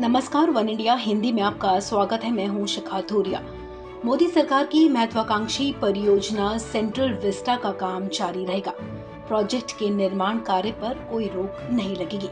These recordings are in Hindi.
नमस्कार, वन इंडिया हिंदी में आपका स्वागत है। मैं हूं शिखा धूरिया। मोदी सरकार की महत्वाकांक्षी परियोजना सेंट्रल विस्टा का काम जारी रहेगा। प्रोजेक्ट के निर्माण कार्य पर कोई रोक नहीं लगेगी।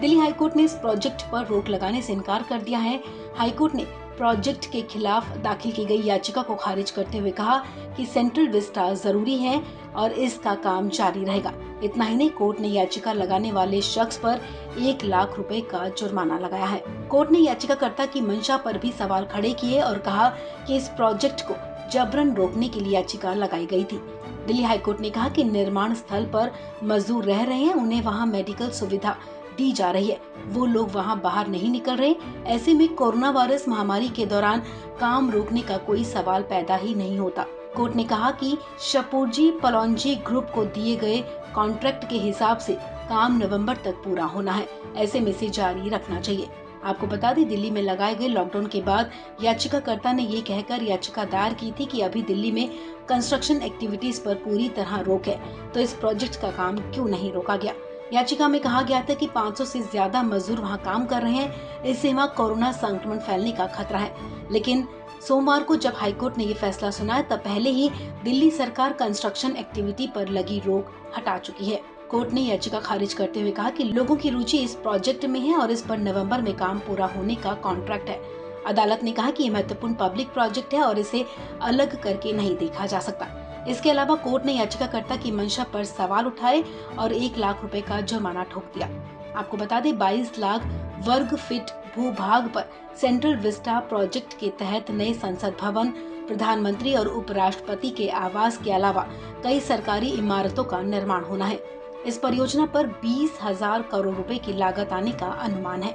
दिल्ली हाईकोर्ट ने इस प्रोजेक्ट पर रोक लगाने से इनकार कर दिया है। हाईकोर्ट ने प्रोजेक्ट के खिलाफ दाखिल की गई याचिका को खारिज करते हुए कहा कि सेंट्रल विस्टा जरूरी है और इसका काम जारी रहेगा। इतना ही नहीं, कोर्ट ने याचिका लगाने वाले शख्स पर 1 लाख रुपए का जुर्माना लगाया है। कोर्ट ने याचिकाकर्ता की मंशा पर भी सवाल खड़े किए और कहा कि इस प्रोजेक्ट को जबरन रोकने के लिए याचिका लगाई गई थी। दिल्ली हाईकोर्ट ने कहा कि निर्माण स्थल पर मजदूर रह रहे हैं, उन्हें वहां मेडिकल सुविधा दी जा रही है, वो लोग वहां बाहर नहीं निकल रहे। ऐसे में कोरोना वायरस महामारी के दौरान काम रोकने का कोई सवाल पैदा ही नहीं होता। कोर्ट ने कहा कि शापूरजी पलोंजी ग्रुप को दिए गए कॉन्ट्रैक्ट के हिसाब से काम नवंबर तक पूरा होना है, ऐसे में इसे जारी रखना चाहिए। आपको बता दें, दिल्ली में लगाए गए लॉकडाउन के बाद याचिकाकर्ता ने ये कहकर याचिका दायर की थी कि अभी दिल्ली में कंस्ट्रक्शन एक्टिविटीज पर पूरी तरह रोक है, तो इस प्रोजेक्ट का काम क्यों नहीं रोका गया। याचिका में कहा गया था कि 500 से ज्यादा मजदूर वहां काम कर रहे हैं, इससे वहां कोरोना संक्रमण फैलने का खतरा है। लेकिन सोमवार को जब हाईकोर्ट ने ये फैसला सुनाया, तब पहले ही दिल्ली सरकार कंस्ट्रक्शन एक्टिविटी पर लगी रोक हटा चुकी है। कोर्ट ने याचिका खारिज करते हुए कहा कि लोगों की रुचि इस प्रोजेक्ट में है और इस पर नवंबर में काम पूरा होने का कॉन्ट्रैक्ट है। अदालत ने कहा कि ये महत्वपूर्ण पब्लिक प्रोजेक्ट है और इसे अलग करके नहीं देखा जा सकता। इसके अलावा कोर्ट ने याचिकाकर्ता की मंशा पर सवाल उठाए और 1 लाख रुपए का जुर्माना ठोक दिया। आपको बता दें, 22 लाख वर्ग फीट भूभाग पर सेंट्रल विस्टा प्रोजेक्ट के तहत नए संसद भवन, प्रधानमंत्री और उपराष्ट्रपति के आवास के अलावा कई सरकारी इमारतों का निर्माण होना है। इस परियोजना पर 20,000 करोड़ रुपए की लागत आने का अनुमान है।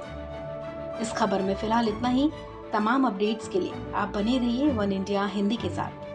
इस खबर में फिलहाल इतना ही। तमाम अपडेट्स के लिए आप बने रहिए वन इंडिया हिंदी के साथ।